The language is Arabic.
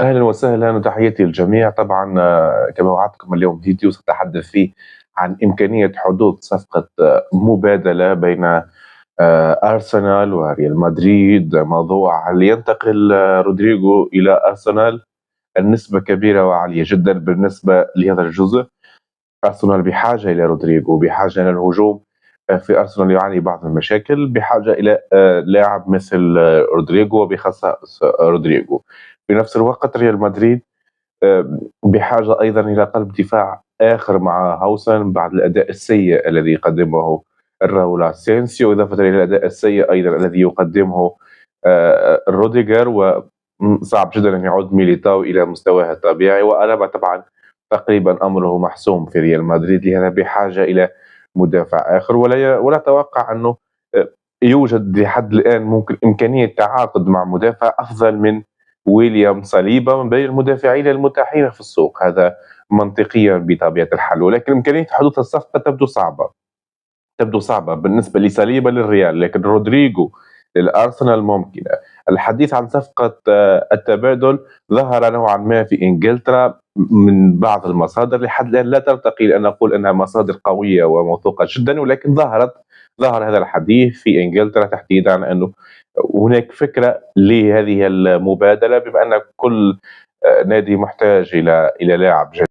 أهلا وسهلا وتحياتي للجميع. طبعا كما وعدتكم اليوم فيديو سأتحدث فيه عن إمكانية حدوث صفقة مبادلة بين أرسنال وريال مدريد. موضوع هل ينتقل رودريغو إلى أرسنال؟ النسبة كبيرة وعالية جدا بالنسبة لهذا الجزء. أرسنال بحاجة إلى رودريغو، بحاجة إلى الهجوم. في أرسنال يعاني بعض المشاكل، بحاجة إلى لاعب مثل رودريغو وبخصائص رودريغو. في نفس الوقت ريال مدريد بحاجة أيضا إلى قلب دفاع آخر مع هاوسن بعد الأداء السيء الذي قدمه راؤول أسينسيو، إضافة إلى الأداء السيء أيضا الذي يقدمه روديجر. وصعب جدا أن يعود ميليتاو إلى مستواه الطبيعي، وألابا طبعا تقريبا أمره محسوم في ريال مدريد، لهذا بحاجة إلى مدافع آخر. ولا أتوقع أنه يوجد لحد الآن ممكن إمكانية التعاقد مع مدافع أفضل من ويليام صليبا من بين المدافعين المتاحين في السوق، هذا منطقيا بطبيعة الحال. ولكن إمكانية حدوث الصفقة تبدو صعبة بالنسبة لصليبا للريال، لكن رودريغو للأرسنال ممكنة. الحديث عن صفقة التبادل ظهر نوعا ما في إنجلترا من بعض المصادر، لحد الآن لا ترتقي لأن نقول أنها مصادر قوية وموثوقة جدا، ولكن ظهر هذا الحديث في إنجلترا تحديدا عن أنه هناك فكرة لهذه المبادلة، بما أن كل نادي محتاج إلى لاعب جديد.